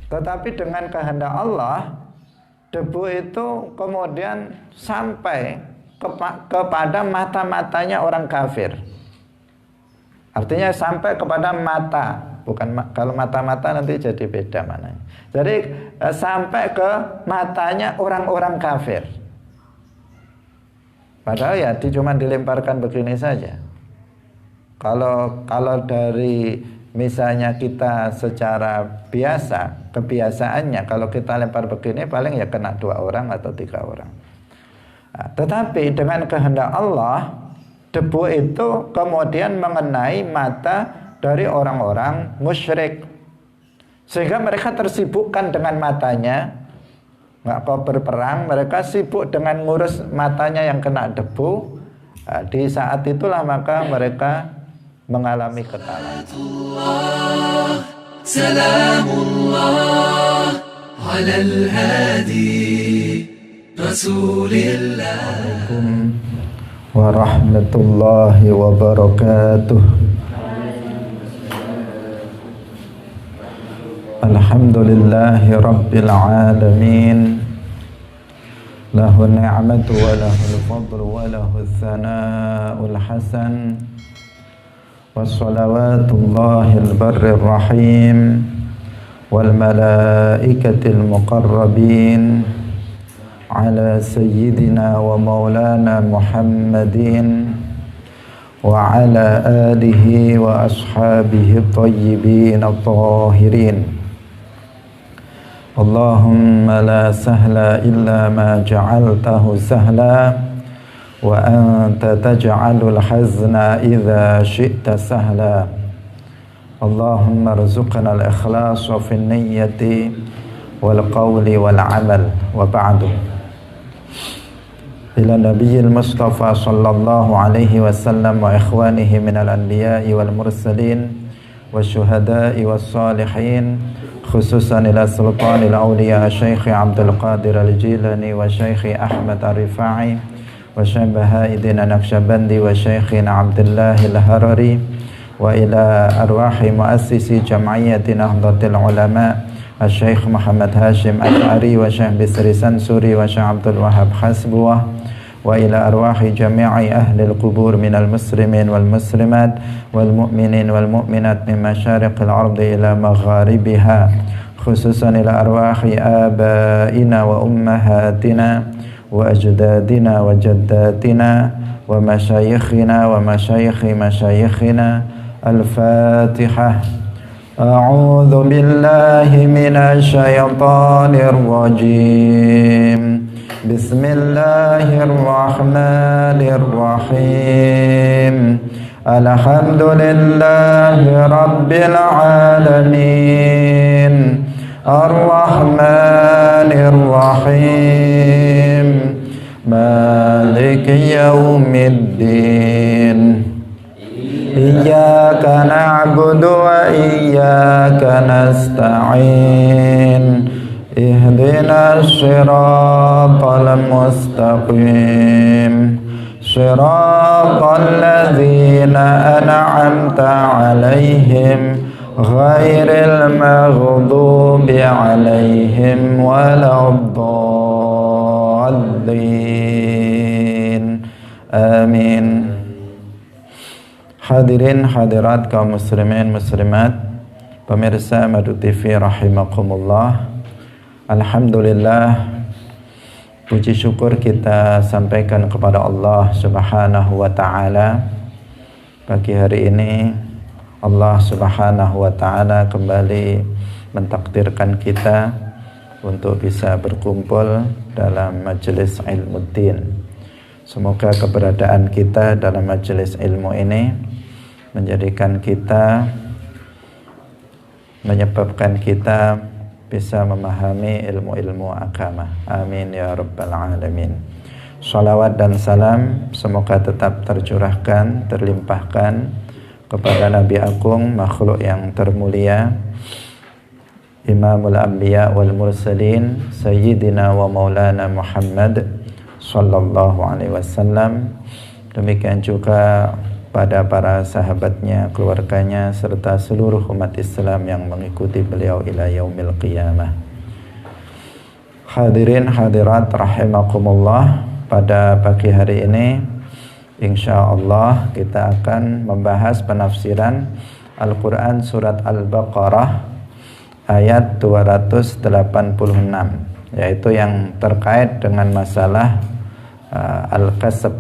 Tetapi dengan kehendak Allah, debu itu kemudian sampai kepada mata-matanya orang kafir. Artinya sampai kepada mata, bukan kalau mata-mata nanti jadi beda mananya. Jadi sampai ke matanya orang-orang kafir. Padahal ya cuma dilemparkan begini saja. Kalau dari misalnya kita secara biasa, kebiasaannya kalau kita lempar begini paling ya kena 2 orang atau 3 orang. Nah, tetapi dengan kehendak Allah, debu itu kemudian mengenai mata dari orang-orang musyrik, sehingga mereka tersibukkan dengan matanya, nggak mau berperang, mereka sibuk dengan ngurus matanya yang kena debu. Nah, di saat itulah maka mereka mengalami kekalahan. Salamullah alal hadi Rasulillah. Warahmatullahi wabarakatuh. Alhamdulillahi rabbil alamin. Lahu ni'matu wa lahul fadlu wa lahul thana'ul hasan. Wassalawatullahil barrir rahim wal malaikatil muqarrabin ala sayyidina wa maulana Muhammadin wa ala alihi wa ashabihi tayyibin at-tahirin. Allahumma la sahla illa ma ja'altahu sahla wa anta taj'alul hazna idza syi'ta sahla. Allahumma rzuqna al-ikhlas fi an-niyyati wal qawli wal amal wa ba'du. Ila nabiyil Mustafa sallallahu alaihi wasallam wa ikhwanihi minal anbiya'i wal mursalin wasyuhada'i was salihin, khususan ila sultanil awliya Syekh Abdul Qadir al-Jilani wa Syekh Ahmad Ar-Rifai wa Syekh Baha'iddin Naqsyabandi wa Syekh Abdullah al-Harari wa ila arwahi muassisi jam'iyyati Nahdlatul Ulama Syekh Muhammad Hashim Al-Ari wa Syekh Bisri Sansuri wa Syekh Abdul Wahab Hasbuwah wa ila arwahi jami'i ahli al-qubur minal muslimin wal muslimat wal mu'minin wal mu'minat min masyariqil ardi ila magharibiha, khususan ila arwahi abaina wa ummahatina wa ajdadina wa jaddatina wa masyayikhina wa masyayikhi masyayikhina. Al-Fatihah. A'udzu billahi minasy syaithanir rajim. Bismillahirrahmanirrahim. Alhamdulillahi rabbil alamin. Ar-Rahmanir Rahim. Maliki yaumiddin. Iyyaka na'budu wa iyyaka nasta'in. Ihdinas siratal mustaqim. Siratal ladzina an'amta 'alaihim ghairil maghdubi 'alaihim waladdallin. Amin. Hadirin hadirat kaum muslimin muslimat, pemirsa Madu TV rahimakumullah. Alhamdulillah, puji syukur kita sampaikan kepada Allah Subhanahu wa ta'ala. Pagi hari ini Allah Subhanahu wa ta'ala kembali mentakdirkan kita untuk bisa berkumpul dalam majelis ilmu din. Semoga keberadaan kita dalam majelis ilmu ini menyebabkan kita bisa memahami ilmu-ilmu agama. Amin ya rabbal alamin. Salawat dan salam semoga tetap tercurahkan, terlimpahkan kepada Nabi Agung, makhluk yang termulia, Imamul Anbiya wal Mursalin, Sayyidina wa Maulana Muhammad sallallahu alaihi wasallam. Demikian juga pada para sahabatnya, keluarganya, serta seluruh umat Islam yang mengikuti beliau ila yaumil qiyamah. Hadirin hadirat rahimakumullah, pada pagi hari ini insyaallah kita akan membahas penafsiran Al-Quran surat Al-Baqarah ayat 286, yaitu yang terkait dengan masalah al-kasab.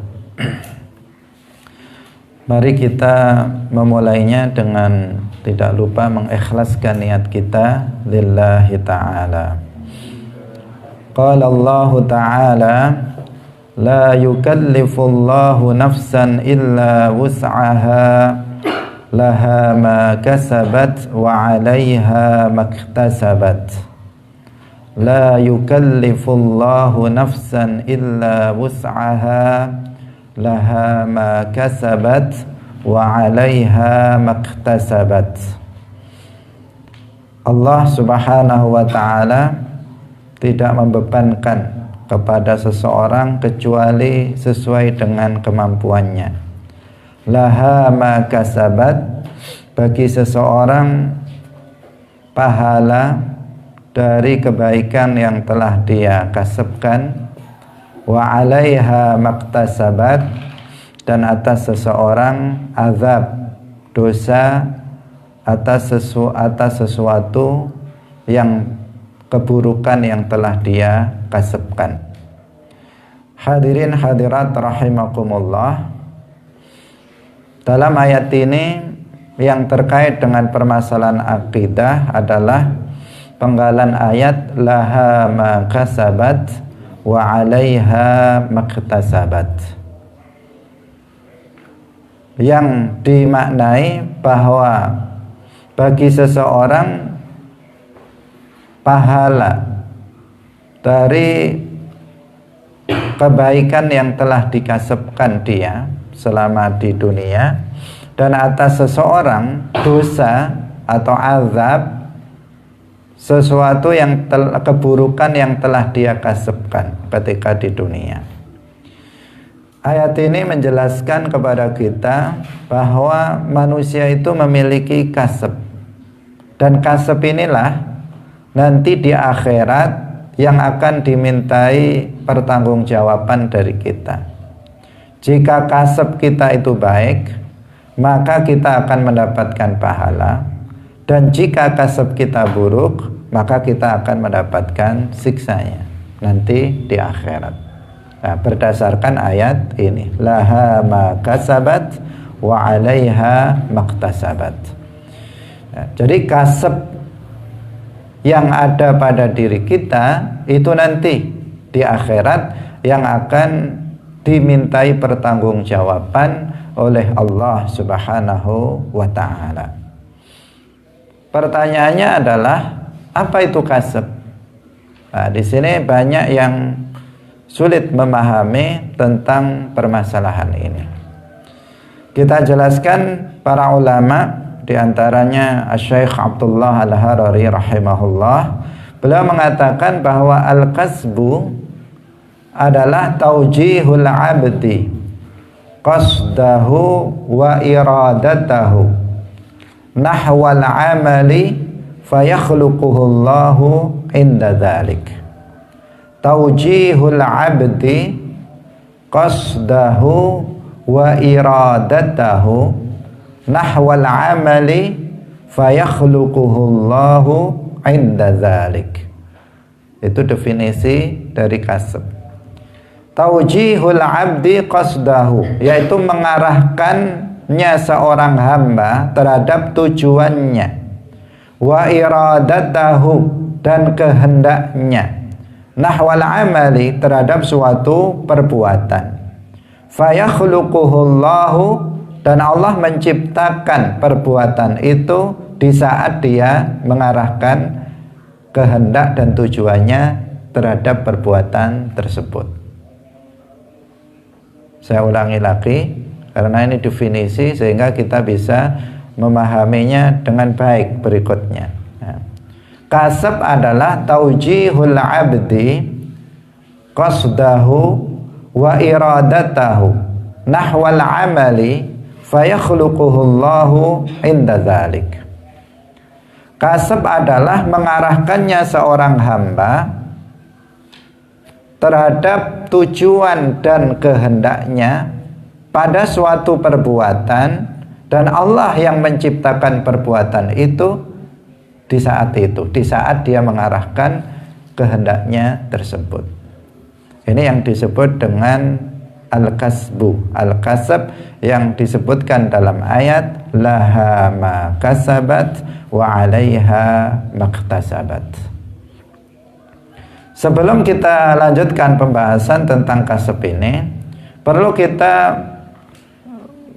Mari kita memulainya dengan tidak lupa mengikhlaskan niat kita lillahi ta'ala. Qala Allah ta'ala, la yukallifullahu nafsan illa wus'aha, laha ma kasabat wa 'alayha maktasabat. La yukallifullahu nafsan illa wus'aha, laha ma kasabat wa 'alayha maktasabat. Allah Subhanahu wa ta'ala tidak membebankan kepada seseorang kecuali sesuai dengan kemampuannya. Laha ma kasabat, bagi seseorang pahala dari kebaikan yang telah dia kasabkan. Wa 'alaiha maktasabat, dan atas seseorang azab dosa atas sesuatu yang keburukan yang telah dia kasabkan. Hadirin hadirat rahimakumullah, dalam ayat ini yang terkait dengan permasalahan akidah adalah penggalan ayat laha ma kasabat wa 'alaiha maktasabat, yang dimaknai bahwa bagi seseorang pahala dari kebaikan yang telah dikasabkan dia selama di dunia, dan atas seseorang dosa atau azab sesuatu yang keburukan yang telah dia kasabkan ketika di dunia. Ayat ini menjelaskan kepada kita bahwa manusia itu memiliki kasab, dan kasab inilah nanti di akhirat yang akan dimintai pertanggungjawaban dari kita. Jika kasab kita itu baik, maka kita akan mendapatkan pahala, dan jika kasab kita buruk, maka kita akan mendapatkan siksanya nanti di akhirat. Nah, berdasarkan ayat ini, laha ma kasabat wa 'alaiha maktasabat. Nah, jadi kasab yang ada pada diri kita itu nanti di akhirat yang akan dimintai pertanggungjawaban oleh Allah Subhanahu wa ta'ala. Pertanyaannya adalah, apa itu kasab? Nah, di sini banyak yang sulit memahami tentang permasalahan ini. Kita jelaskan para ulama, di antaranya Syekh Abdullah Al-Harari rahimahullah. Beliau mengatakan bahwa al-kasbu adalah taujihul abdi qasdahu wa iradatahu nahwal amali fayakhluquhullahu inda dhalik. Taujihul abdi qasdahu wa iradatahu nahwal amali fayakhluquhullahu inda dhalik. Itu definisi dari kasab. Taujihul abdi qasdahu, yaitu mengarahkannya seorang hamba terhadap tujuannya. Wa iradatahu, dan kehendaknya. Nahwal amali, terhadap suatu perbuatan. Fayakhluquhullahu, dan Allah menciptakan perbuatan itu di saat dia mengarahkan kehendak dan tujuannya terhadap perbuatan tersebut. Saya ulangi lagi karena ini definisi sehingga kita bisa memahaminya dengan baik berikutnya. Nah, kasab adalah taujihul abdi qasdahu wa iradatahu nahwal amali fayakhluquhullahu inda dzalik. Kasab adalah mengarahkannya seorang hamba terhadap tujuan dan kehendaknya pada suatu perbuatan, dan Allah yang menciptakan perbuatan itu di saat dia mengarahkan kehendaknya tersebut. Ini yang disebut dengan al-kasbu, al-kasab, yang disebutkan dalam ayat laha ma kasabat wa 'alaiha maktasabat. Sebelum kita lanjutkan pembahasan tentang kasab ini, perlu kita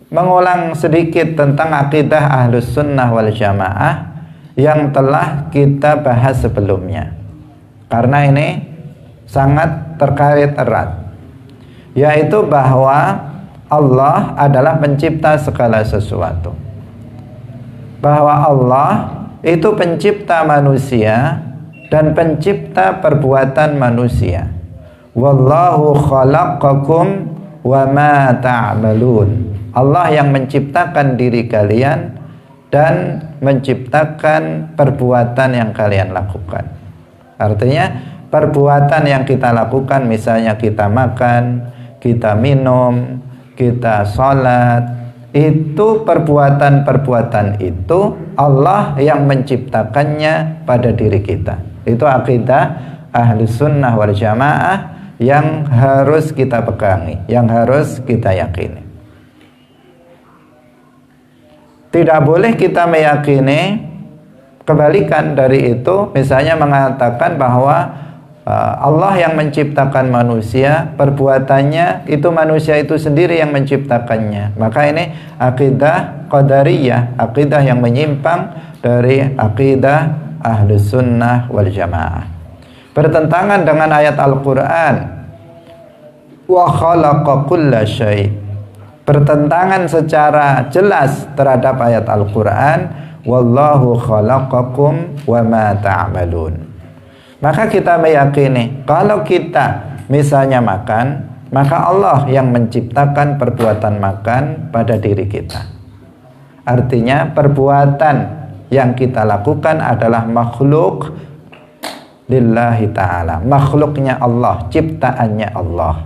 mengulang sedikit tentang akidah Ahlus Sunnah wal Jamaah yang telah kita bahas sebelumnya, karena ini sangat terkait erat, yaitu bahwa Allah adalah pencipta segala sesuatu, bahwa Allah itu pencipta manusia dan pencipta perbuatan manusia. Wallahu khalaqakum wa ma ta'malun. Allah yang menciptakan diri kalian dan menciptakan perbuatan yang kalian lakukan. Artinya perbuatan yang kita lakukan, misalnya kita makan, kita minum, kita sholat, itu perbuatan-perbuatan itu Allah yang menciptakannya pada diri kita. Itu akidah Ahlus Sunnah wal Jamaah yang harus kita pegangi, yang harus kita yakini. Tidak boleh kita meyakini kebalikan dari itu, misalnya mengatakan bahwa Allah yang menciptakan manusia, perbuatannya itu manusia itu sendiri yang menciptakannya. Maka ini akidah qadariyah, akidah yang menyimpang dari akidah Ahlus Sunnah wal Jamaah. Bertentangan dengan ayat Al-Quran, wa khalaqa kulla syai'. Bertentangan secara jelas terhadap ayat Al-Quran, wallahu khalaqakum wa ma ta'malun. Maka kita meyakini kalau kita misalnya makan, maka Allah yang menciptakan perbuatan makan pada diri kita. Artinya perbuatan yang kita lakukan adalah makhluk lillahi ta'ala, makhluknya Allah, ciptaannya Allah.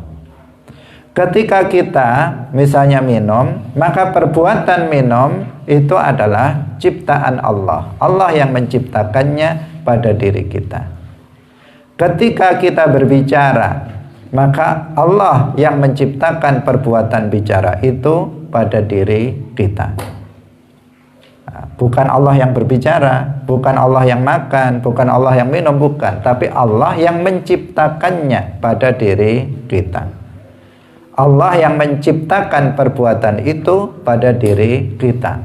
Ketika kita misalnya minum, maka perbuatan minum itu adalah ciptaan Allah, Allah yang menciptakannya pada diri kita. Ketika kita berbicara, maka Allah yang menciptakan perbuatan bicara itu pada diri kita. Bukan Allah yang berbicara, bukan Allah yang makan, bukan Allah yang minum, bukan. Tapi Allah yang menciptakannya pada diri kita. Allah yang menciptakan perbuatan itu pada diri kita.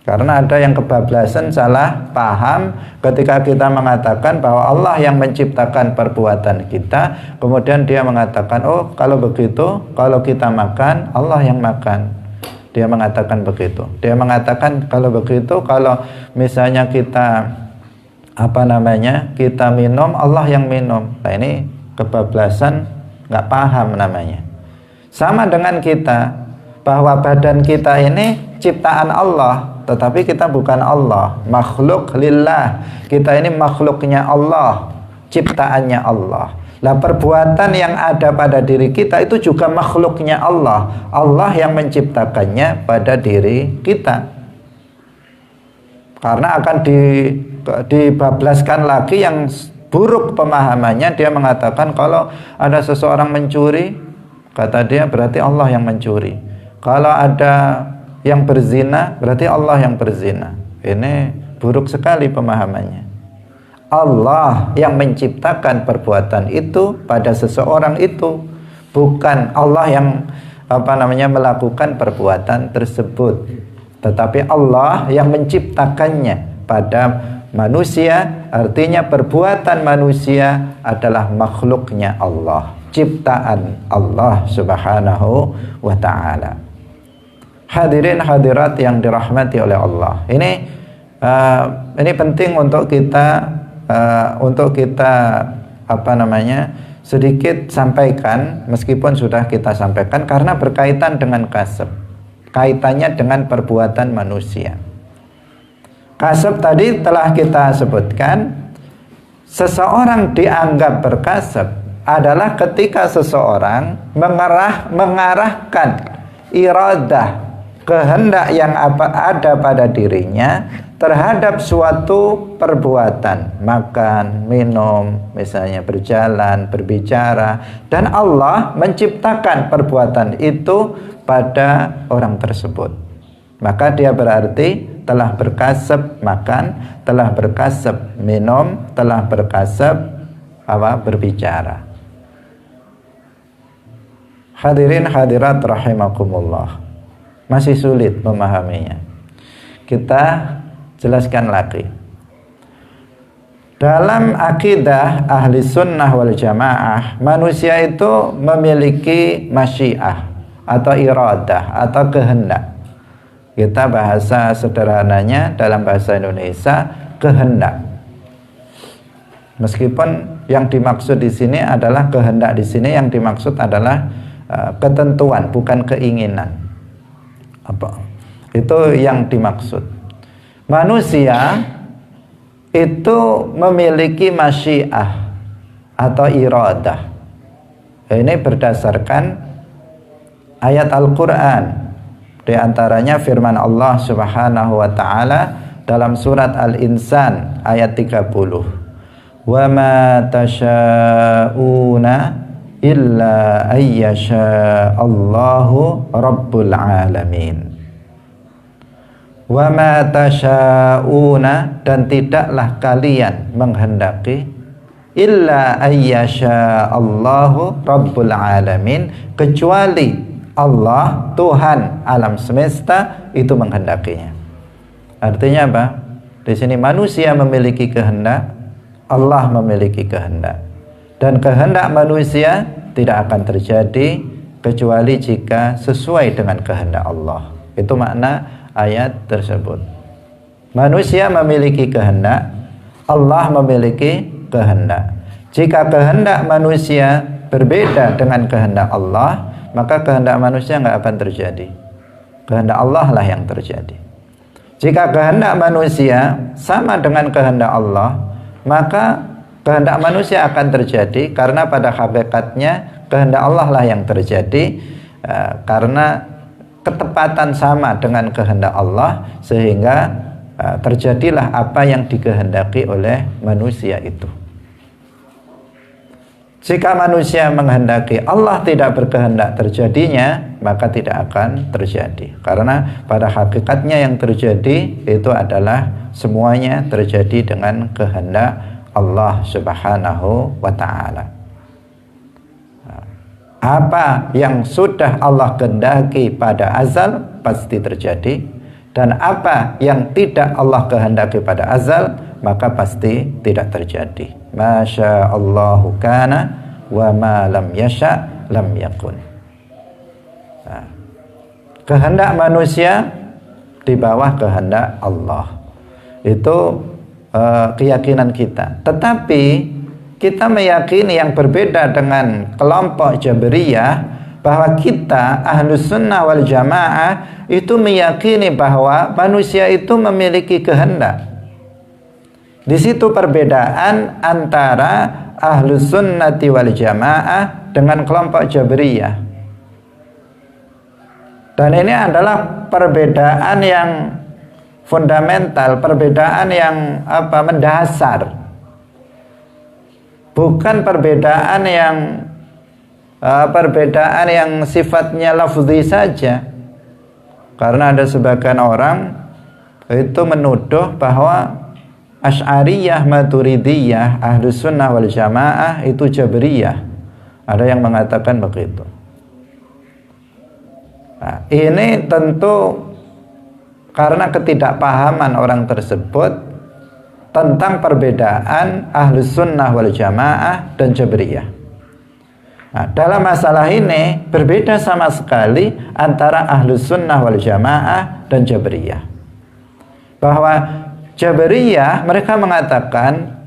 Karena ada yang kebablasan, salah paham ketika kita mengatakan bahwa Allah yang menciptakan perbuatan kita, kemudian dia mengatakan, oh kalau begitu, kalau kita makan, Allah yang makan. Dia mengatakan begitu. Dia mengatakan kalau begitu, kalau misalnya kita kita minum, Allah yang minum. Nah ini kebablasan, nggak paham namanya. Sama dengan kita, bahwa badan kita ini ciptaan Allah, tetapi kita bukan Allah, makhluk lillah. Kita ini makhluknya Allah, ciptaannya Allah. Lah perbuatan yang ada pada diri kita itu juga makhluknya Allah, Allah yang menciptakannya pada diri kita. Karena akan dibablaskan lagi yang buruk pemahamannya. Dia mengatakan kalau ada seseorang mencuri, kata dia berarti Allah yang mencuri. Kalau ada yang berzina, berarti Allah yang berzina. Ini buruk sekali pemahamannya. Allah yang menciptakan perbuatan itu pada seseorang itu, bukan Allah yang melakukan perbuatan tersebut, tetapi Allah yang menciptakannya pada manusia. Artinya perbuatan manusia adalah makhluknya Allah, ciptaan Allah Subhanahu wa ta'ala. Hadirin hadirat yang dirahmati oleh Allah. Ini penting untuk kita sedikit sampaikan, meskipun sudah kita sampaikan karena berkaitan dengan kasab. kaitannya dengan perbuatan manusia. Kasab tadi telah kita sebutkan, seseorang dianggap berkasab adalah ketika seseorang mengarahkan iradah, kehendak yang ada pada dirinya terhadap suatu perbuatan, makan, minum, misalnya berjalan, berbicara, dan Allah menciptakan perbuatan itu pada orang tersebut. Maka dia berarti telah berkasab makan, telah berkasab minum, telah berkasab berbicara. Hadirin hadirat rahimakumullah. Masih sulit memahaminya. Kita jelaskan lagi. Dalam akidah ahli sunnah wal jamaah, manusia itu memiliki masyiah atau iradah atau kehendak. Kita bahasa sederhananya dalam bahasa Indonesia, kehendak. Meskipun yang dimaksud di sini adalah kehendak, di sini yang dimaksud adalah ketentuan, bukan keinginan. Itu yang dimaksud. Manusia itu memiliki masyiah atau iradah. Ini berdasarkan ayat Al-Quran. Di antaranya firman Allah Subhanahu wa ta'ala dalam surat Al-Insan ayat 30. Wa ma tasha'una illa ayyasha Allahu rabbul alamin. Wa ma tasha'una, dan tidaklah kalian menghendaki, illa ayyasha Allahu rabbul alamin, kecuali Allah Tuhan alam semesta itu menghendakinya. Artinya apa? Di sini manusia memiliki kehendak, Allah memiliki kehendak. Dan kehendak manusia tidak akan terjadi kecuali jika sesuai dengan kehendak Allah. Itu makna ayat tersebut. Manusia memiliki kehendak, Allah memiliki kehendak. Jika kehendak manusia berbeda dengan kehendak Allah, maka kehendak manusia nggak akan terjadi. Kehendak Allah lah yang terjadi. Jika kehendak manusia sama dengan kehendak Allah, maka kehendak manusia akan terjadi, karena pada hakikatnya kehendak Allah lah yang terjadi, karena ketepatan sama dengan kehendak Allah, sehingga terjadilah apa yang dikehendaki oleh manusia itu. Jika manusia menghendaki Allah tidak berkehendak terjadinya, maka tidak akan terjadi, karena pada hakikatnya yang terjadi itu adalah semuanya terjadi dengan kehendak Allah Subhanahu wa ta'ala. Apa yang sudah Allah kehendaki pada azal pasti terjadi, dan apa yang tidak Allah kehendaki pada azal maka pasti tidak terjadi. Masya Allahu kana wa ma lam yasha lam yakun. Kehendak manusia di bawah kehendak Allah. Itu keyakinan kita. Tetapi kita meyakini yang berbeda dengan kelompok Jabriyah, bahwa kita Ahlus Sunnah wal Jamaah itu meyakini bahwa manusia itu memiliki kehendak. Di situ perbedaan antara Ahlus Sunnati wal Jamaah dengan kelompok Jabriyah. Dan ini adalah perbedaan yang fundamental, perbedaan yang mendasar. Bukan perbedaan yang sifatnya lafzi saja. Karena ada sebagian orang itu menuduh bahwa Asy'ariyah, Maturidiyah, Ahlus Sunnah wal Jamaah itu Jabriyah. Ada yang mengatakan begitu. Nah, ini tentu karena ketidakpahaman orang tersebut tentang perbedaan Ahlus Sunnah wal Jamaah dan Jabriyah. Nah, dalam masalah ini berbeda sama sekali antara Ahlus Sunnah wal Jamaah dan Jabriyah. Bahwa Jabriyah mereka mengatakan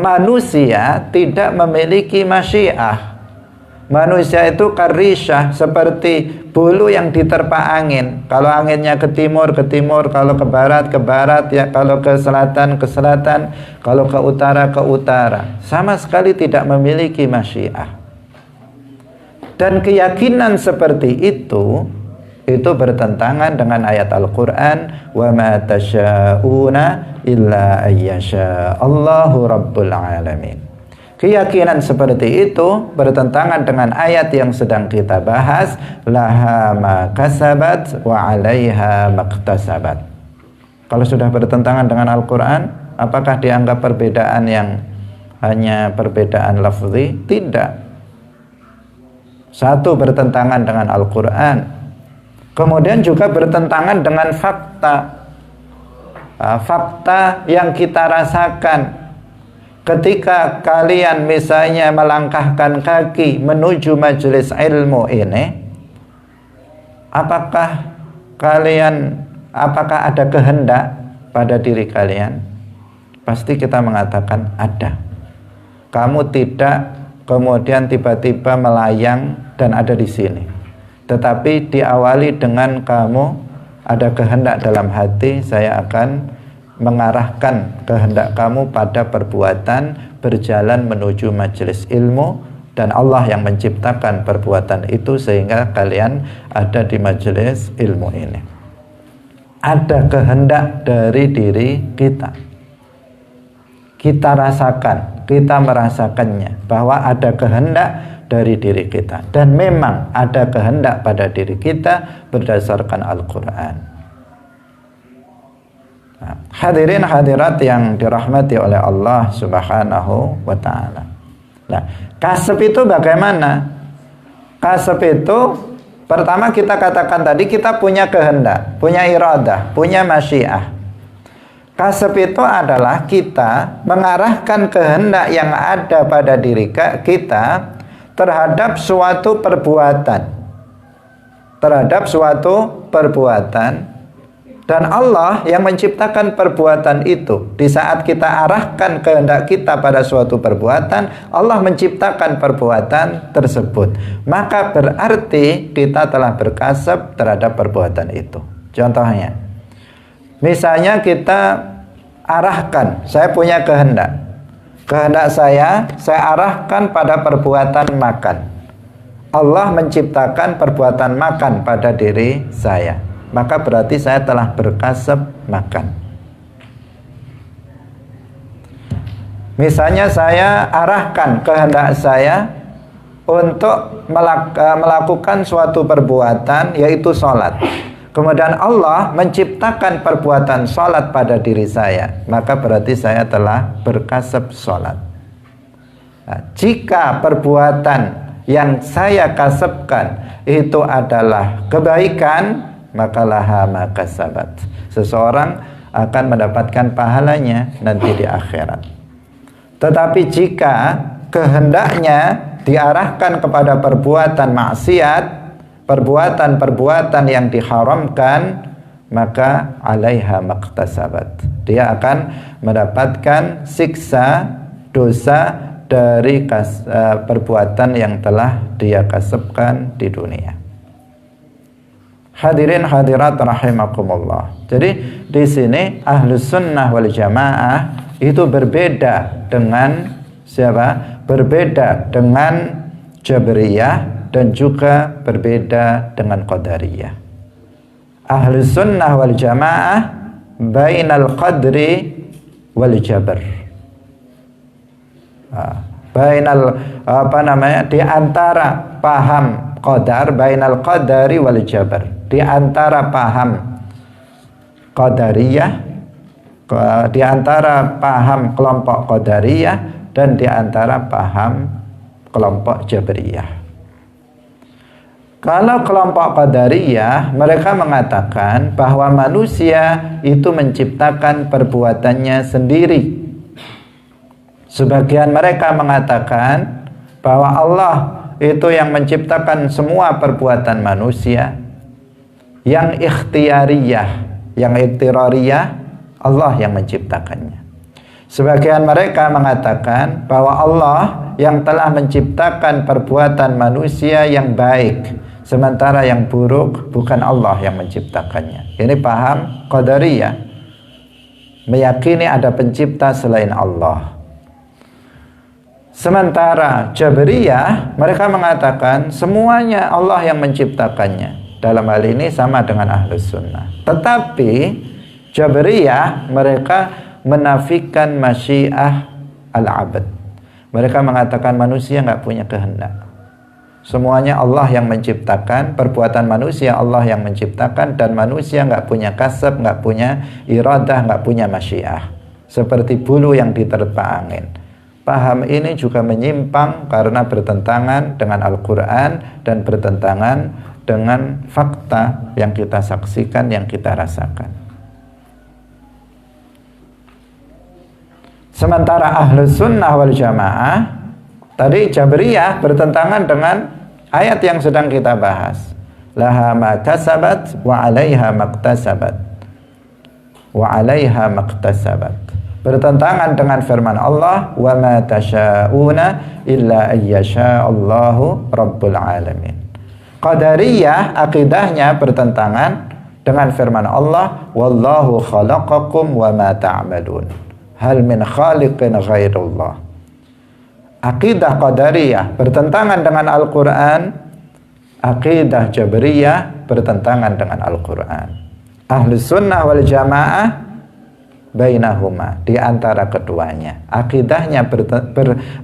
manusia tidak memiliki masyiah Manusia itu karisah, seperti bulu yang diterpa angin. Kalau anginnya ke timur, kalau ke barat, ya. Kalau ke selatan, kalau ke utara. Sama sekali tidak memiliki masyiah. Dan keyakinan seperti itu bertentangan dengan ayat Al-Quran, wa ma tasyauna illa ayyasha Allahu rabbul alamin. Keyakinan seperti itu bertentangan dengan ayat yang sedang kita bahas, laha ma kasabat wa 'alaiha maktasabat. Kalau sudah bertentangan dengan Al-Quran, apakah dianggap perbedaan yang hanya perbedaan lafzi? Tidak. Satu, bertentangan dengan Al-Quran, kemudian juga bertentangan dengan fakta. Fakta yang kita rasakan ketika kalian misalnya melangkahkan kaki menuju majelis ilmu ini. Apakah ada kehendak pada diri kalian? Pasti kita mengatakan ada. Kamu tidak kemudian tiba-tiba melayang dan ada di sini, tetapi diawali dengan kamu ada kehendak dalam hati, saya akan mengarahkan kehendak kamu pada perbuatan berjalan menuju majelis ilmu, dan Allah yang menciptakan perbuatan itu sehingga kalian ada di majelis ilmu ini. Ada kehendak dari diri kita. Kita rasakan, kita merasakannya bahwa ada kehendak dari diri kita, dan memang ada kehendak pada diri kita berdasarkan Al-Quran. Hadirin hadirat yang dirahmati oleh Allah Subhanahu wa ta'ala. Nah, kasab itu bagaimana? Kasab itu pertama kita katakan tadi, kita punya kehendak, punya iradah, punya masyiah. Kasab itu adalah kita mengarahkan kehendak yang ada pada diri kita terhadap suatu perbuatan. Dan Allah yang menciptakan perbuatan itu. Di saat kita arahkan kehendak kita pada suatu perbuatan, Allah menciptakan perbuatan tersebut. Maka berarti kita telah berkasab terhadap perbuatan itu. Contohnya, misalnya kita arahkan, saya punya kehendak. Kehendak saya arahkan pada perbuatan makan. Allah menciptakan perbuatan makan pada diri saya. Maka berarti saya telah berkasab makan. Misalnya saya arahkan kehendak saya untuk melakukan suatu perbuatan, yaitu sholat. Kemudian Allah menciptakan perbuatan sholat pada diri saya. Maka berarti saya telah berkasab sholat. Nah, jika perbuatan yang saya kasabkan itu adalah kebaikan, maka laha makasabat. Seseorang akan mendapatkan pahalanya nanti di akhirat. Tetapi jika kehendaknya diarahkan kepada perbuatan maksiat, perbuatan yang diharamkan, maka alaiha maktasabat. Dia akan mendapatkan siksa dosa dari perbuatan yang telah dia kasabkan di dunia. Hadirin hadirat rahimakumullah. Jadi di sini Ahlus Sunnah wal Jamaah itu berbeda dengan siapa? Berbeda dengan Jabriyah dan juga berbeda dengan Qadariyah. Ahlus Sunnah wal Jamaah bainal qadri wal jabr. Di antara paham qadar, bainal qadari wal jabr. Di antara paham Qadariyah, di antara paham kelompok Qadariyah, dan di antara paham kelompok Jabriyah. Kalau kelompok Qadariyah, mereka mengatakan bahwa manusia itu menciptakan perbuatannya sendiri. Sebagian mereka mengatakan bahwa Allah itu yang menciptakan semua perbuatan manusia. Yang ikhtiyariyah, yang iktirariyah, Allah yang menciptakannya. Sebagian mereka mengatakan bahwa Allah yang telah menciptakan perbuatan manusia yang baik, sementara yang buruk bukan Allah yang menciptakannya. Ini paham Qadariyah, meyakini ada pencipta selain Allah. Sementara Jabriyah, mereka mengatakan semuanya Allah yang menciptakannya. Dalam hal ini sama dengan Ahlus Sunnah. Tetapi Jabriyah mereka menafikan masyiah al-abad. Mereka mengatakan manusia nggak punya kehendak. Semuanya Allah yang menciptakan, perbuatan manusia Allah yang menciptakan, dan manusia nggak punya kasab, nggak punya iradah, nggak punya masyiah. Seperti bulu yang diterpa angin. Paham ini juga menyimpang karena bertentangan dengan Al-Quran dan bertentangan dengan fakta yang kita saksikan, yang kita rasakan. Sementara Ahlus Sunnah wal Jamaah, tadi Jabriyah bertentangan dengan ayat yang sedang kita bahas. Laha ma kasabat wa 'alaiha maktasabat. Wa 'alaiha maktasabat. Bertentangan dengan firman Allah, wa ma tasyauna illa ayyasha Allahu rabbul alamin. Qadariyah akidahnya bertentangan dengan firman Allah, wallahu khalaqakum wa ma ta'malun. Hal min khaliqin ghairullah. Akidah Qadariyah bertentangan dengan Al-Quran. Akidah Jabriyah bertentangan dengan Al-Quran. Ahlus Sunnah wal Jamaah bainahuma, di antara keduanya. Akidahnya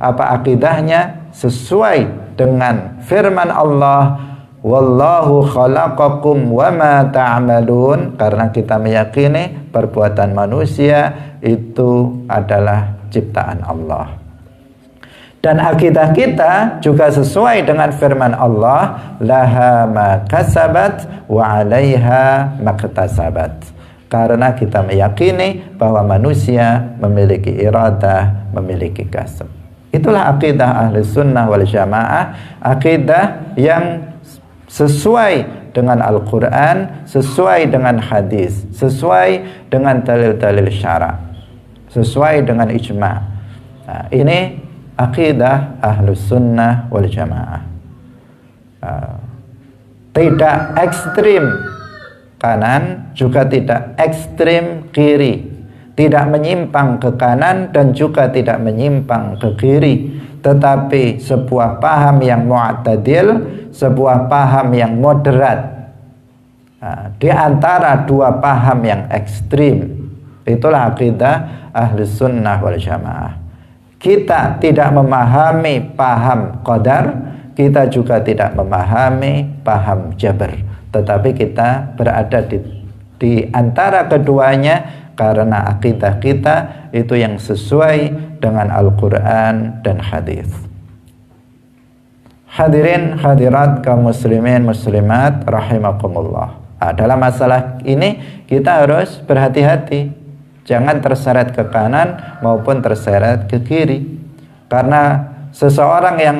akidahnya sesuai dengan firman Allah, wallahu khalaqakum wa ma ta'malun, karena kita meyakini perbuatan manusia itu adalah ciptaan Allah. Dan akidah kita juga sesuai dengan firman Allah, laha ma kasabat wa 'alaiha maktasabat. Karena kita meyakini bahwa manusia memiliki iradah, memiliki kasab. Itulah akidah Ahli Sunnah wal Jamaah, akidah yang sesuai dengan Al-Quran, sesuai dengan hadis, sesuai dengan dalil-dalil syara', sesuai dengan ijma'. Nah, ini akidah Ahlus Sunnah wal Jamaah. Tidak ekstrim kanan, juga tidak ekstrim kiri, tidak menyimpang ke kanan dan juga tidak menyimpang ke kiri, tetapi sebuah paham yang mu'tadil, sebuah paham yang moderat. Di antara dua paham yang ekstrim, itulah akidah Ahlus Sunnah wal Jamaah. Kita tidak memahami paham qadar, kita juga tidak memahami paham jabar, tetapi kita berada di antara keduanya karena akidah kita itu yang sesuai dengan Al-Quran dan hadis. Hadirin hadirat kaum muslimin muslimat rahimakumullah. Dalam masalah ini kita harus berhati-hati, jangan terseret ke kanan maupun terseret ke kiri, karena seseorang yang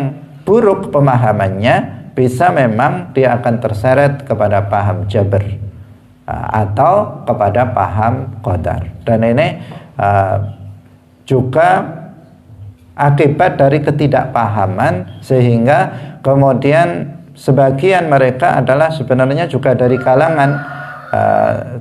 buruk pemahamannya bisa memang dia akan terseret kepada paham jabar atau kepada paham qadar, dan ini juga akibat dari ketidakpahaman, sehingga kemudian sebagian mereka adalah sebenarnya juga dari kalangan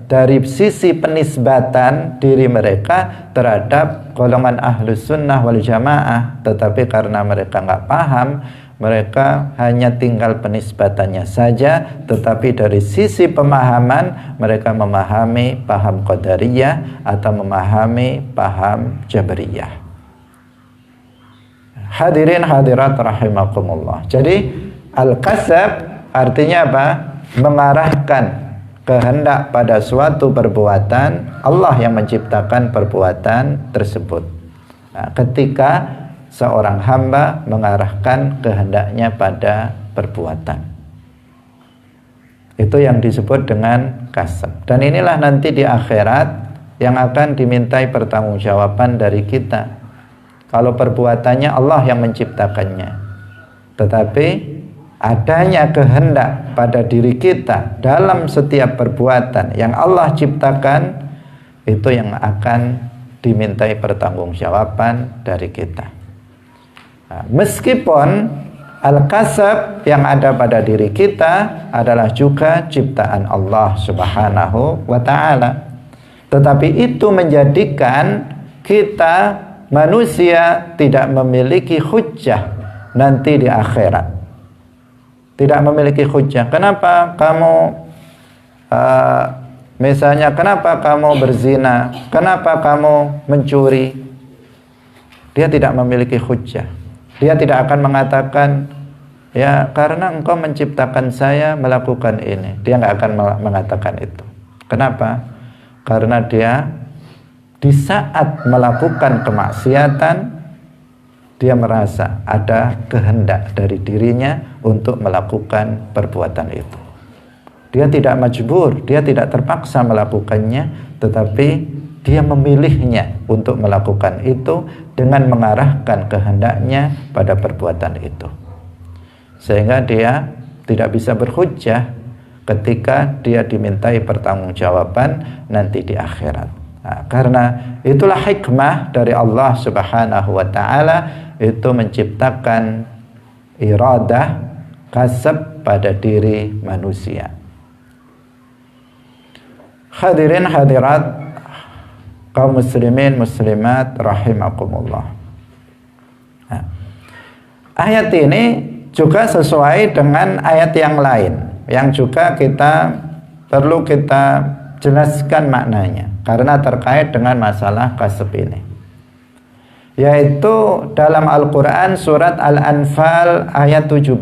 dari sisi penisbatan diri mereka terhadap golongan Ahlus Sunnah wal Jamaah, tetapi karena mereka nggak paham, mereka hanya tinggal penisbatannya saja, tetapi dari sisi pemahaman mereka memahami paham Qadariyah atau memahami paham Jabriyah. Hadirin hadirat rahimakumullah. Jadi al-kasab artinya apa? Mengarahkan kehendak pada suatu perbuatan, Allah yang menciptakan perbuatan tersebut. Nah, ketika seorang hamba mengarahkan kehendaknya pada perbuatan, itu yang disebut dengan kasab. Dan inilah nanti di akhirat yang akan dimintai pertanggungjawaban dari kita. Kalau perbuatannya Allah yang menciptakannya, tetapi adanya kehendak pada diri kita dalam setiap perbuatan yang Allah ciptakan, itu yang akan dimintai pertanggungjawaban dari kita. Nah, meskipun al-kasab yang ada pada diri kita adalah juga ciptaan Allah Subhanahu wa ta'ala, tetapi itu menjadikan kita manusia tidak memiliki hujjah nanti di akhirat. Tidak memiliki hujjah. Kenapa kamu misalnya kenapa kamu berzina, kenapa kamu mencuri? Dia tidak memiliki hujjah. Dia tidak akan mengatakan, ya karena engkau menciptakan saya melakukan ini. Dia nggak akan mengatakan itu. Kenapa? Karena dia di saat melakukan kemaksiatan, dia merasa ada kehendak dari dirinya untuk melakukan perbuatan itu. Dia tidak majbur, dia tidak terpaksa melakukannya, tetapi dia memilihnya untuk melakukan itu dengan mengarahkan kehendaknya pada perbuatan itu. Sehingga dia tidak bisa berhujjah ketika dia dimintai pertanggungjawaban nanti di akhirat. Nah, karena itulah hikmah dari Allah Subhanahu wa ta'ala, itu menciptakan iradah, kasab pada diri manusia. Hadirin hadirat kaum muslimin muslimat rahimakumullah. Nah, ayat ini juga sesuai dengan ayat yang lain yang juga perlu kita jelaskan maknanya karena terkait dengan masalah kasab ini, yaitu dalam Al-Quran surat Al-Anfal ayat 17.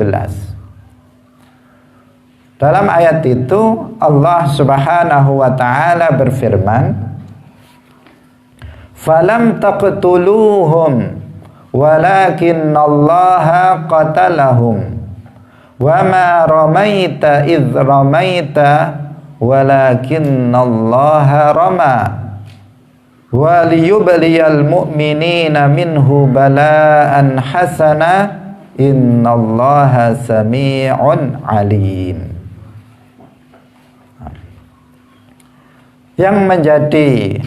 Dalam ayat itu Allah Subhanahu wa ta'ala berfirman, falam taqtuluhum walakinnallaha qatalahum wa ma ramaita idh ramaita walakinnallaha rama wa liyubliyal mu'minina minhu bala'an hasana innallaha sami'un alim. Yang menjadi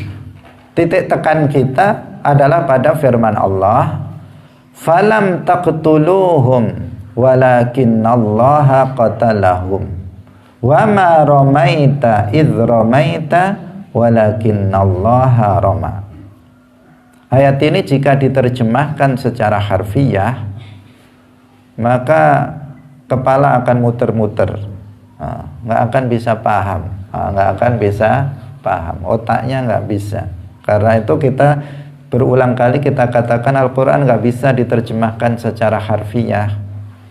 titik tekan kita adalah pada firman Allah, falam taqtuluhum walakinnallaha qatalahum wa ma ramaita idh ramaita walakinnallaha rama. Ayat ini jika diterjemahkan secara harfiah, maka kepala akan muter-muter, nggak akan bisa paham, otaknya nggak bisa. Karena itu kita berulang kali kita katakan Al-Quran nggak bisa diterjemahkan secara harfiah,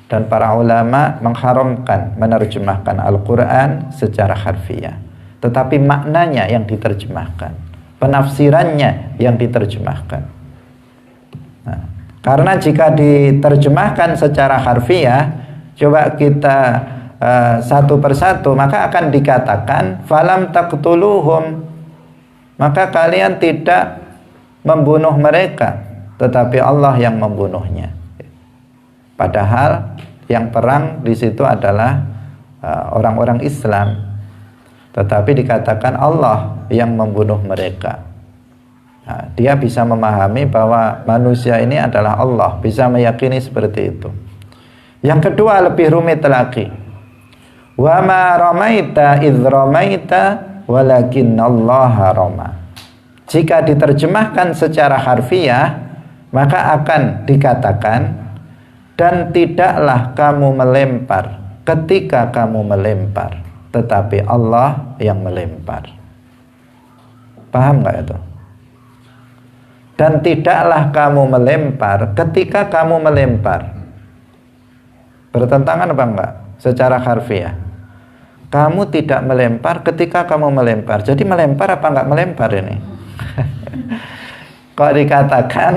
dan para ulama mengharamkan menerjemahkan Al-Quran secara harfiah, tetapi maknanya yang diterjemahkan, penafsirannya yang diterjemahkan. Nah, karena jika diterjemahkan secara harfiah, coba kita satu persatu, maka akan dikatakan falam taqtuluhum, maka kalian tidak membunuh mereka, tetapi Allah yang membunuhnya. Padahal yang perang di situ adalah orang-orang Islam, tetapi dikatakan Allah yang membunuh mereka. Nah, dia bisa memahami bahwa manusia ini adalah Allah, bisa meyakini seperti itu. Yang kedua lebih rumit lagi. Wa ma ramaita idh ramaita walakinnallaha rama. Jika diterjemahkan secara harfiah, maka akan dikatakan, dan tidaklah kamu melempar ketika kamu melempar, tetapi Allah yang melempar. Paham nggak itu? Dan tidaklah kamu melempar ketika kamu melempar. Bertentangan apa enggak? Secara harfiah. Kamu tidak melempar ketika kamu melempar. Jadi melempar apa enggak melempar ini? Kok dikatakan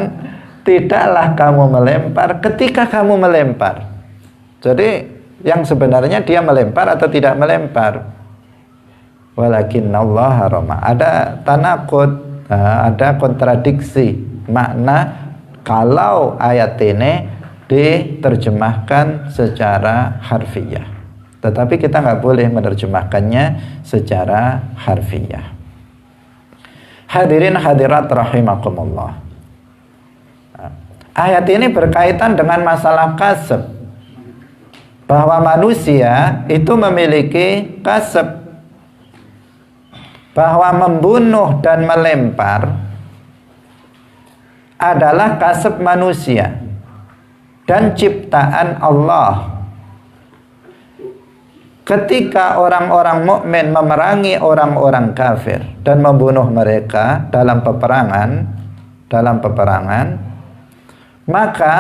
tidaklah kamu melempar ketika kamu melempar. Jadi yang sebenarnya dia melempar atau tidak melempar. Walakinnallaha rama. Ada tanakut, ada kontradiksi makna kalau ayat ini diterjemahkan secara harfiah. Tetapi kita nggak boleh menerjemahkannya secara harfiah. Hadirin hadirat rahimakumullah. Ayat ini berkaitan dengan masalah kasab. Bahwa manusia itu memiliki kasab. Bahwa membunuh dan melempar adalah kasab manusia dan ciptaan Allah. Ketika orang-orang mukmin memerangi orang-orang kafir dan membunuh mereka dalam peperangan, maka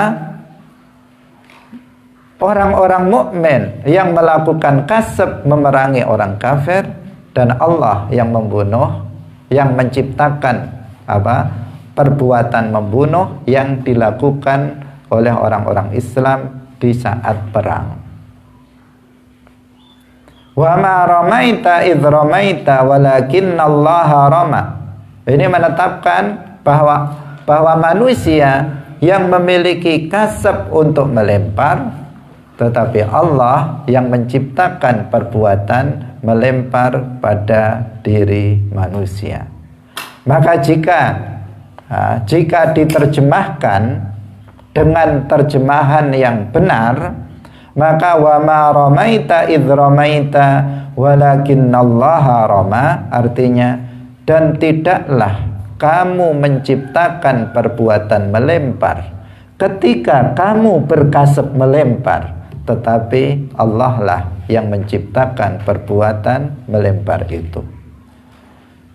orang-orang mukmin yang melakukan kasab memerangi orang kafir dan Allah yang membunuh, yang menciptakan perbuatan membunuh yang dilakukan oleh orang-orang Islam di saat perang. Wa ma ramaita idh ramaita walakinnallaha rama. Ini menetapkan bahwa manusia yang memiliki kasab untuk melempar, tetapi Allah yang menciptakan perbuatan melempar pada diri manusia. Maka jika diterjemahkan dengan terjemahan yang benar, maka wa ma ramaita idh ramaita walakinnallaha rama, artinya dan tidaklah kamu menciptakan perbuatan melempar ketika kamu berkasab melempar, tetapi Allah lah yang menciptakan perbuatan melempar itu.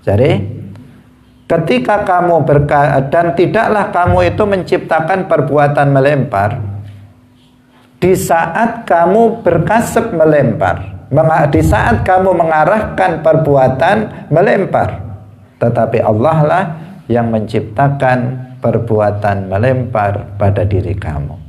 Jadi ketika kamu dan tidaklah kamu itu menciptakan perbuatan melempar di saat kamu berkasab melempar, di saat kamu mengarahkan perbuatan melempar, tetapi Allah lah yang menciptakan perbuatan melempar pada diri kamu.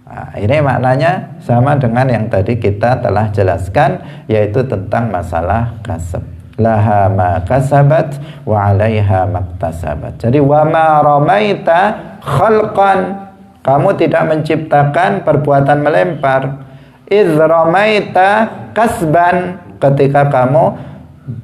Nah, ini maknanya sama dengan yang tadi kita telah jelaskan, yaitu tentang masalah kasab. Laha ma kasabat wa 'alaiha maktasabat. Jadi wa ma ramaita khalqan, kamu tidak menciptakan perbuatan melempar. Idh ramaita kasban, ketika kamu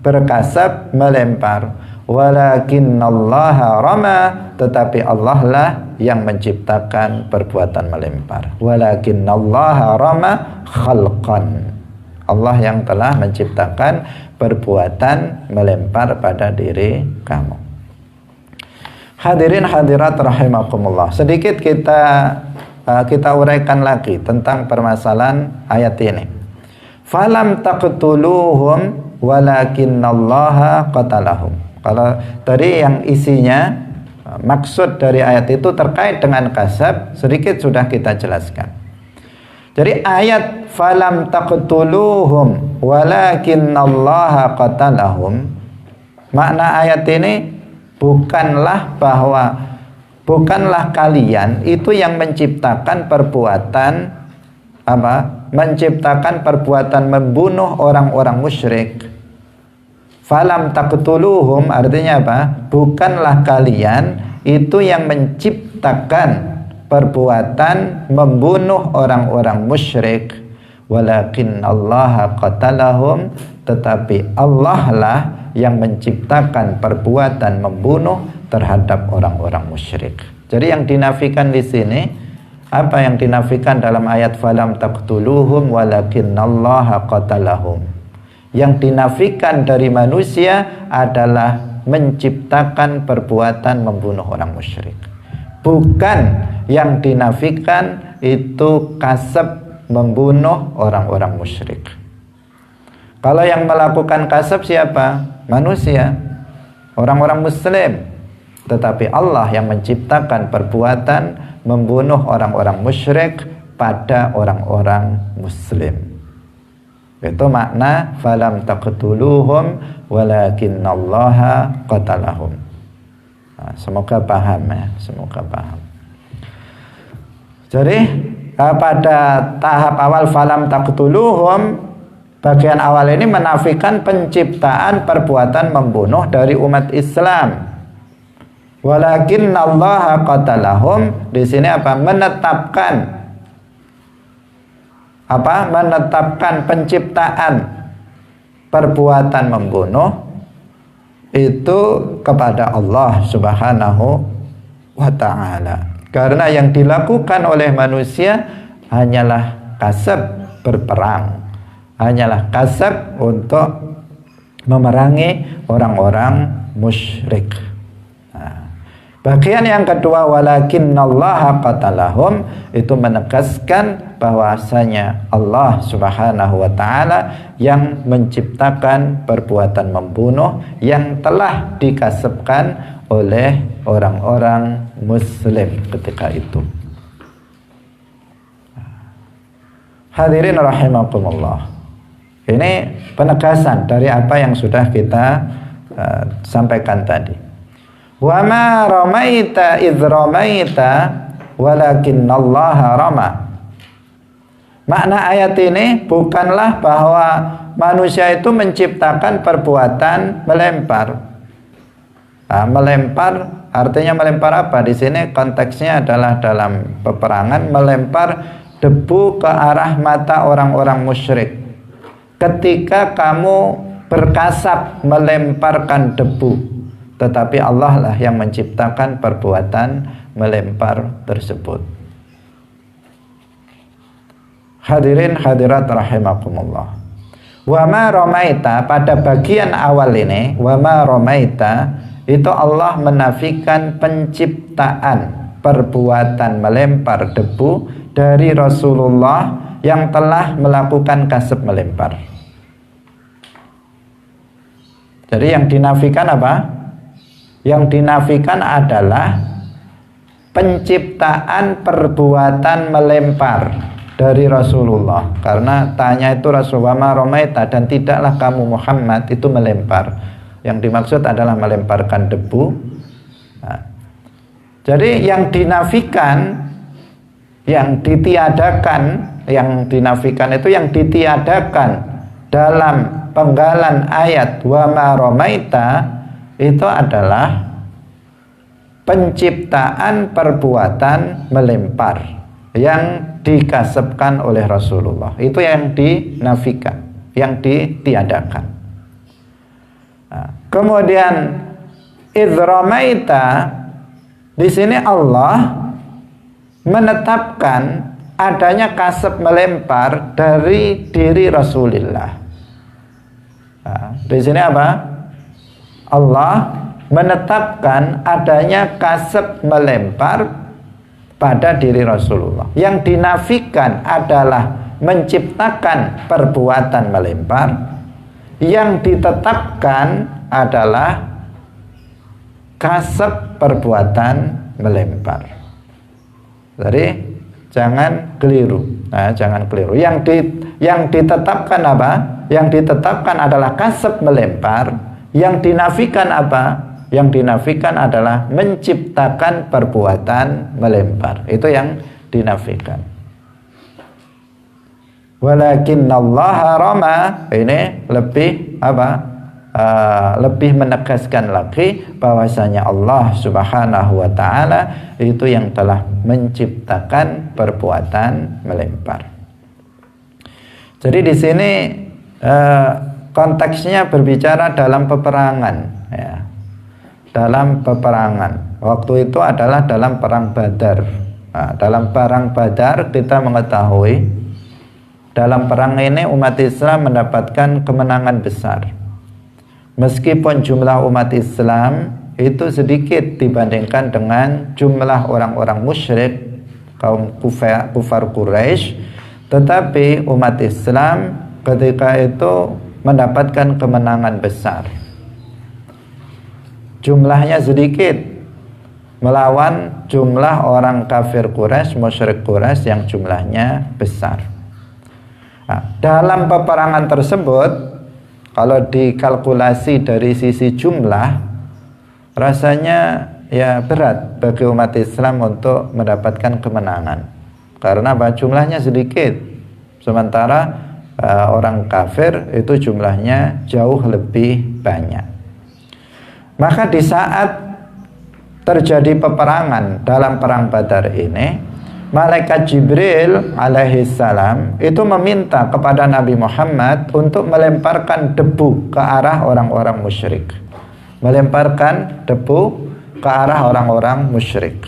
berkasab melempar. Walakinnallaha rama, tetapi Allah lah yang menciptakan perbuatan melempar. Walakinnallaha rama khalqan, Allah yang telah menciptakan perbuatan melempar pada diri kamu. Hadirin hadirat rahimakumullah. Sedikit kita uraikan lagi tentang permasalahan ayat ini. Falam taqtuluhum walakinnallaha qatalahum. Kalau tadi yang isinya, maksud dari ayat itu terkait dengan kasab, sedikit sudah kita jelaskan. Jadi ayat falam taqtuluhum walakinnallaha qatalahum, makna ayat ini bukanlah kalian itu yang menciptakan perbuatan menciptakan perbuatan membunuh orang-orang musyrik. Falam taqtuluhum artinya apa? Bukanlah kalian itu yang menciptakan perbuatan membunuh orang-orang musyrik, walakinnallaha qatalahum, tetapi Allah lah yang menciptakan perbuatan membunuh terhadap orang-orang musyrik. Jadi yang dinafikan di sini, apa yang dinafikan dalam ayat falam taqtuluhum walakinnallaha qatalahum, yang dinafikan dari manusia adalah menciptakan perbuatan membunuh orang musyrik. Bukan yang dinafikan itu kasab membunuh orang-orang musyrik. Kalau yang melakukan kasab siapa? Manusia, orang-orang muslim. Tetapi Allah yang menciptakan perbuatan membunuh orang-orang musyrik pada orang-orang muslim. Itu makna falam taqtuluhum walakinnallaha qatalahum. Nah, semoga paham ya, semoga paham. Jadi pada tahap awal falam taqtuluhum, bagian awal ini menafikan penciptaan perbuatan membunuh dari umat Islam. Walakinnallaha qatalahum, di sini menetapkan penciptaan perbuatan membunuh itu kepada Allah Subhanahu wa ta'ala. Karena yang dilakukan oleh manusia hanyalah kasab berperang, hanyalah kasab untuk memerangi orang-orang musyrik. Bagian yang kedua, walakinnallaha qatalahum, itu menegaskan bahwasanya Allah Subhanahu wa ta'ala yang menciptakan perbuatan membunuh yang telah dikasabkan oleh orang-orang muslim ketika itu. Hadirin rahimakumullah. Ini penegasan dari apa yang sudah kita sampaikan tadi. Wa ma ramaita idz ramaita walakinnallaha rama. Makna ayat ini bukanlah bahwa manusia itu menciptakan perbuatan melempar. Melempar artinya melempar apa? Di sini konteksnya adalah dalam peperangan melempar debu ke arah mata orang-orang musyrik. Ketika kamu berkasab melemparkan debu, tetapi Allah lah yang menciptakan perbuatan melempar tersebut. Hadirin hadirat rahimakumullah. Wa ma ramaita, pada bagian awal ini, wa ma ramaita, itu Allah menafikan penciptaan perbuatan melempar debu dari Rasulullah yang telah melakukan kasab melempar. Jadi yang dinafikan apa? Yang dinafikan adalah penciptaan perbuatan melempar dari Rasulullah. Karena tanya itu Rasulullah ma romaita, dan tidaklah kamu Muhammad itu melempar. Yang dimaksud adalah melemparkan debu. Nah, jadi yang dinafikan, yang ditiadakan, yang dinafikan itu yang ditiadakan dalam penggalan ayat wa ma romaita itu adalah penciptaan perbuatan melempar yang dikasabkan oleh Rasulullah. Itu yang dinafikan, yang ditiadakan. Nah, kemudian idzramaita, di sini Allah menetapkan adanya kasab melempar dari diri Rasulullah. Nah, di sini apa? Allah menetapkan adanya kasab melempar pada diri Rasulullah. Yang dinafikan adalah menciptakan perbuatan melempar. Yang ditetapkan adalah kasab perbuatan melempar. Jadi jangan keliru. Nah, jangan keliru. Yang ditetapkan apa? Yang ditetapkan adalah kasab melempar. Yang dinafikan apa? Yang dinafikan adalah menciptakan perbuatan melempar. Itu yang dinafikan. Walakinnallaha rama, ini lebih apa? Lebih menegaskan lagi bahwasanya Allah Subhanahu wa ta'ala itu yang telah menciptakan perbuatan melempar. Jadi di sini konteksnya berbicara dalam peperangan, ya. Dalam peperangan. Waktu itu adalah dalam perang Badar. Nah, dalam perang Badar kita mengetahui dalam perang ini umat Islam mendapatkan kemenangan besar. Meskipun jumlah umat Islam itu sedikit dibandingkan dengan jumlah orang-orang musyrik, kaum kufar Quraisy, tetapi umat Islam ketika itu mendapatkan kemenangan besar. Jumlahnya sedikit melawan jumlah orang kafir Quraisy, musyrik Quraisy yang jumlahnya besar. Nah, dalam peperangan tersebut, kalau dikalkulasi dari sisi jumlah, rasanya ya berat bagi umat Islam untuk mendapatkan kemenangan. Karena jumlahnya sedikit, sementara orang kafir itu jumlahnya jauh lebih banyak. Maka di saat terjadi peperangan dalam perang Badar ini, malaikat Jibril alaihissalam itu meminta kepada Nabi Muhammad untuk melemparkan debu ke arah orang-orang musyrik, melemparkan debu ke arah orang-orang musyrik.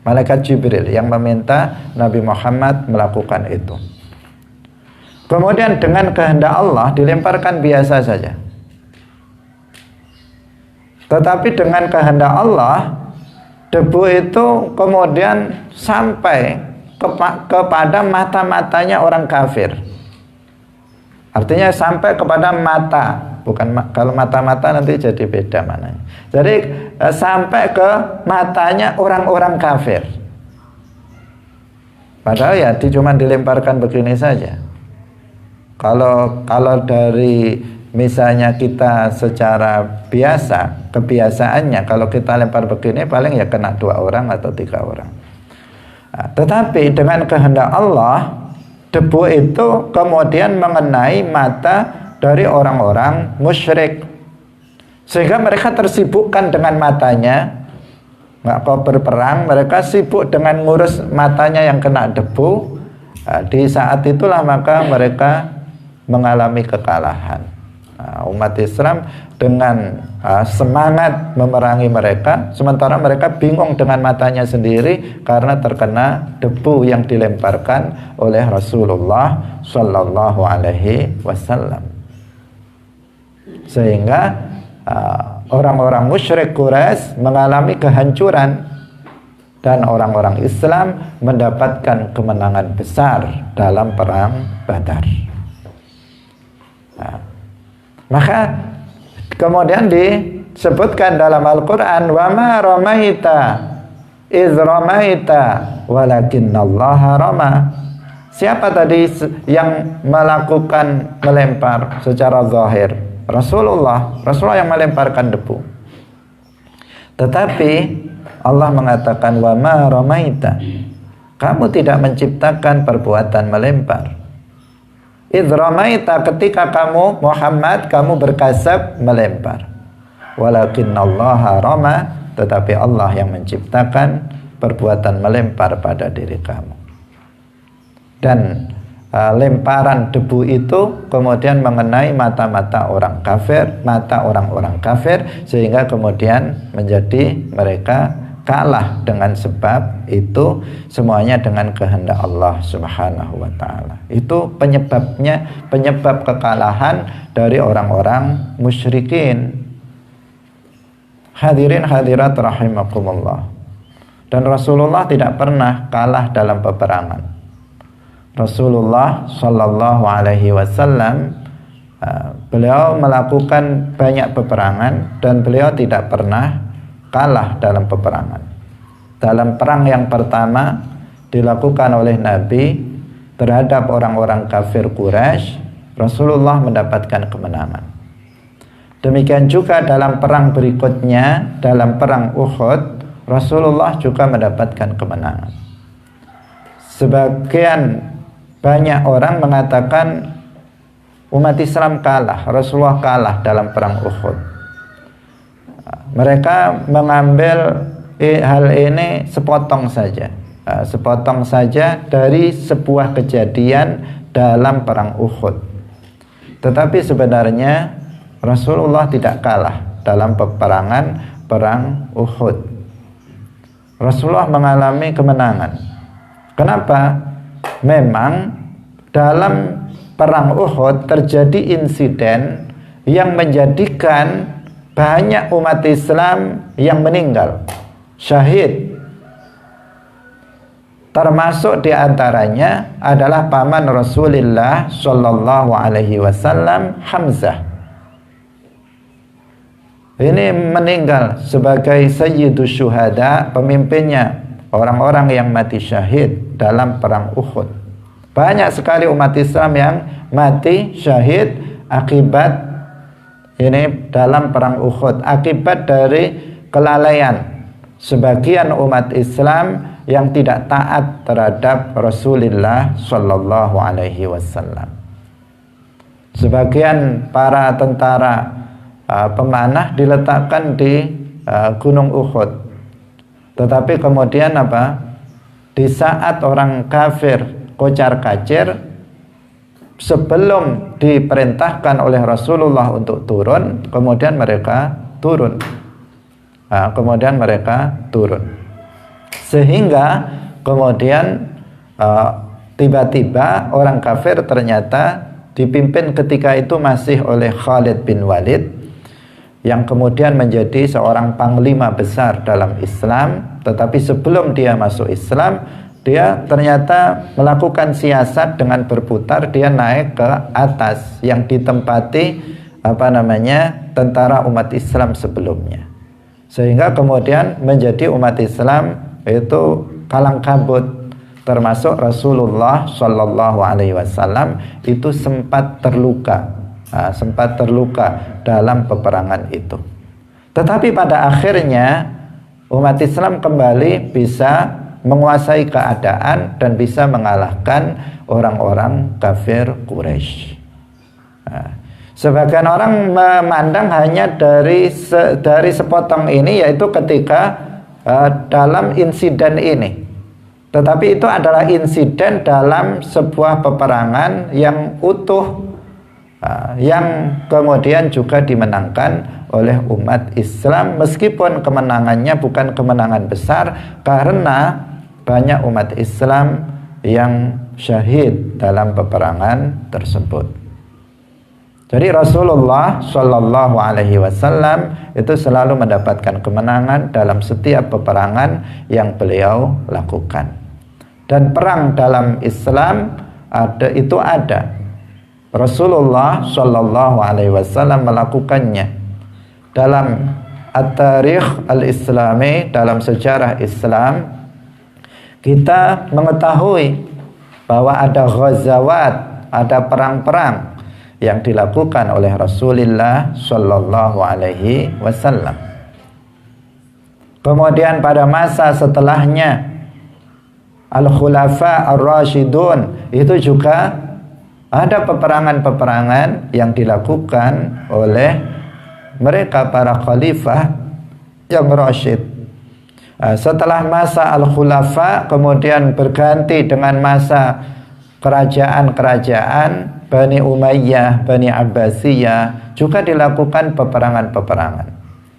Malaikat Jibril yang meminta Nabi Muhammad melakukan itu. Kemudian dengan kehendak Allah dilemparkan biasa saja. Tetapi dengan kehendak Allah, debu itu kemudian sampai kepada mata-matanya orang kafir. Artinya sampai kepada mata, bukan kalau mata-mata nanti jadi beda mananya. Jadi sampai ke matanya orang-orang kafir. Padahal ya cuma dilemparkan begini saja. Kalau dari misalnya kita secara biasa, kebiasaannya kalau kita lempar begini paling ya kena 2 orang atau 3 orang. Nah, tetapi dengan kehendak Allah, debu itu kemudian mengenai mata dari orang-orang musyrik, sehingga mereka tersibukkan dengan matanya. Nggak kau berperang, mereka sibuk dengan ngurus matanya yang kena debu. Nah, di saat itulah maka mereka mengalami kekalahan. Nah, umat Islam dengan semangat memerangi mereka, sementara mereka bingung dengan matanya sendiri karena terkena debu yang dilemparkan oleh Rasulullah Shallallahu Alaihi Wasallam. Sehingga orang-orang musyrik Quraisy mengalami kehancuran dan orang-orang Islam mendapatkan kemenangan besar dalam perang Badar. Nah, maka kemudian disebutkan dalam Al-Quran, wa ma ramaita idh ramaita walakinnallaha rama. Siapa tadi yang melakukan melempar secara zahir? Rasulullah yang melemparkan debu. Tetapi Allah mengatakan, wa ma ramaita, kamu tidak menciptakan perbuatan melempar. Idh ramaita, ketika kamu Muhammad, kamu berkasab melempar. Walakinnallaha rama, tetapi Allah yang menciptakan perbuatan melempar pada diri kamu. Dan lemparan debu itu kemudian mengenai mata-mata orang kafir, mata orang-orang kafir, sehingga kemudian menjadi mereka kalah. Dengan sebab itu semuanya dengan kehendak Allah Subhanahu wa ta'ala. Itu penyebab kekalahan dari orang-orang musyrikin. Hadirin hadirat rahimakumullah. Dan Rasulullah tidak pernah kalah dalam peperangan. Rasulullah Shallallahu Alaihi Wasallam beliau melakukan banyak peperangan dan beliau tidak pernah kalah dalam peperangan. Dalam perang yang pertama dilakukan oleh Nabi terhadap orang-orang kafir Quraisy, Rasulullah mendapatkan kemenangan. Demikian juga dalam perang berikutnya, dalam perang Uhud, Rasulullah juga mendapatkan kemenangan. Sebagian banyak orang mengatakan umat Islam kalah, Rasulullah kalah dalam perang Uhud. Mereka mengambil hal ini sepotong saja dari sebuah kejadian dalam perang Uhud. Tetapi sebenarnya Rasulullah tidak kalah dalam peperangan perang Uhud. Rasulullah mengalami kemenangan. Kenapa? Memang dalam perang Uhud terjadi insiden yang menjadikan banyak umat Islam yang meninggal, syahid. Termasuk diantaranya adalah paman Rasulullah Shallallahu Alaihi Wasallam, Hamzah. Ini meninggal sebagai sayyidus syuhada, pemimpinnya orang-orang yang mati syahid dalam perang Uhud. Banyak sekali umat Islam yang mati syahid akibat ini dalam perang Uhud, akibat dari kelalaian sebagian umat Islam yang tidak taat terhadap Rasulullah Shallallahu Alaihi Wasallam. Sebagian para tentara pemanah diletakkan di Gunung Uhud, tetapi kemudian di saat orang kafir kocar-kacir, sebelum diperintahkan oleh Rasulullah untuk turun, kemudian mereka turun. Kemudian mereka turun. Sehingga kemudian tiba-tiba orang kafir ternyata dipimpin ketika itu masih oleh Khalid bin Walid, yang kemudian menjadi seorang panglima besar dalam Islam. Tetapi sebelum dia masuk Islam, dia ternyata melakukan siasat dengan berputar. Dia naik ke atas yang ditempati tentara umat Islam sebelumnya, sehingga kemudian menjadi umat Islam itu kalang kabut. Termasuk Rasulullah Shallallahu Alaihi Wasallam itu sempat terluka dalam peperangan itu. Tetapi pada akhirnya umat Islam kembali bisa menguasai keadaan dan bisa mengalahkan orang-orang kafir Quraisy. Sebagian orang memandang hanya dari sepotong ini, yaitu ketika dalam insiden ini. Tetapi itu adalah insiden dalam sebuah peperangan yang utuh, yang kemudian juga dimenangkan oleh umat Islam, meskipun kemenangannya bukan kemenangan besar karena banyak umat Islam yang syahid dalam peperangan tersebut. Jadi Rasulullah Shallallahu Alaihi Wasallam itu selalu mendapatkan kemenangan dalam setiap peperangan yang beliau lakukan. Dan perang dalam Islam ada. Rasulullah Shallallahu Alaihi Wasallam melakukannya dalam at-tarikh al-Islami, dalam sejarah Islam. Kita mengetahui bahwa ada ghazawat, ada perang-perang yang dilakukan oleh Rasulullah Shallallahu Alaihi Wasallam. Kemudian pada masa setelahnya, Al-Khulafa Ar-Rashidun, itu juga ada peperangan-peperangan yang dilakukan oleh mereka para khalifah yang Rashid. Setelah masa Al-Khulafa kemudian berganti dengan masa kerajaan-kerajaan Bani Umayyah, Bani Abbasiyah, juga dilakukan peperangan-peperangan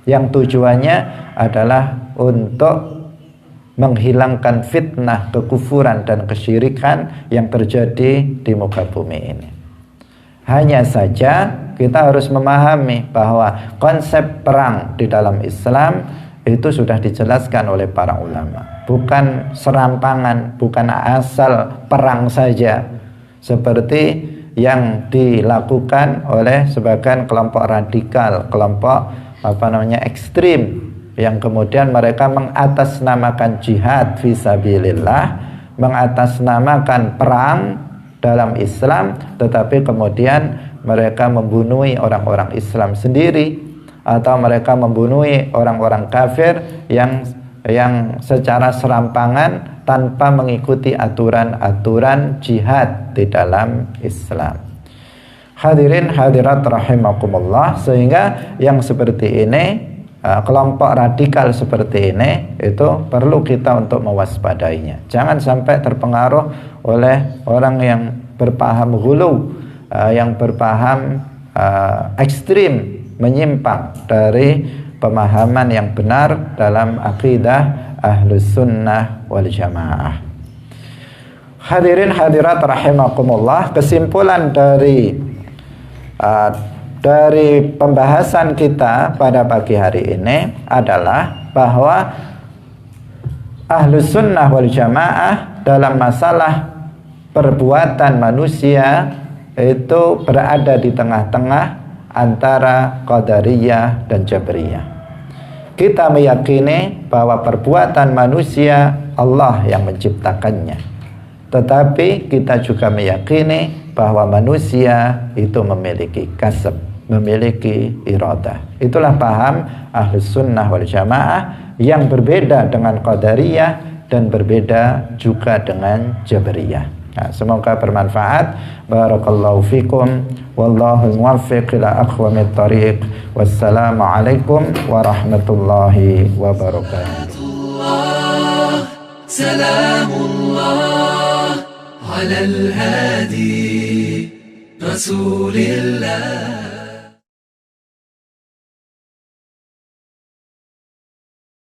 yang tujuannya adalah untuk menghilangkan fitnah kekufuran dan kesyirikan yang terjadi di muka bumi ini. Hanya saja kita harus memahami bahwa konsep perang di dalam Islam itu sudah dijelaskan oleh para ulama. Bukan serampangan, bukan asal perang saja seperti yang dilakukan oleh sebagian kelompok radikal, kelompok ekstrim, yang kemudian mereka mengatasnamakan jihad fisabilillah, mengatasnamakan perang dalam Islam, tetapi kemudian mereka membunuh orang-orang Islam sendiri, atau mereka membunuh orang-orang kafir yang secara serampangan tanpa mengikuti aturan-aturan jihad di dalam Islam. Hadirin hadirat rahimakumullah, sehingga yang seperti ini, kelompok radikal seperti ini, itu perlu kita untuk mewaspadainya. Jangan sampai terpengaruh oleh orang yang berpaham ghulu, yang berpaham ekstrim, menyimpang dari pemahaman yang benar dalam akidah Ahlus Sunnah wal Jamaah. Hadirin hadirat rahimakumullah, kesimpulan dari pembahasan kita pada pagi hari ini adalah bahwa Ahlus Sunnah wal Jamaah dalam masalah perbuatan manusia itu berada di tengah-tengah antara Qadariyah dan Jabriyah. Kita meyakini bahwa perbuatan manusia Allah yang menciptakannya, tetapi kita juga meyakini bahwa manusia itu memiliki kasab, memiliki iradah. Itulah paham Ahlus Sunnah wal Jamaah yang berbeda dengan Qadariyah dan berbeda juga dengan Jabriyah. Nah, semoga bermanfaat. Barakallahu fikum, wallahu muwaffiq ila aqwamit thariq. Wassalamualaikum warahmatullahi wabarakatuh. Salamullah ala al-hadi Rasulillah.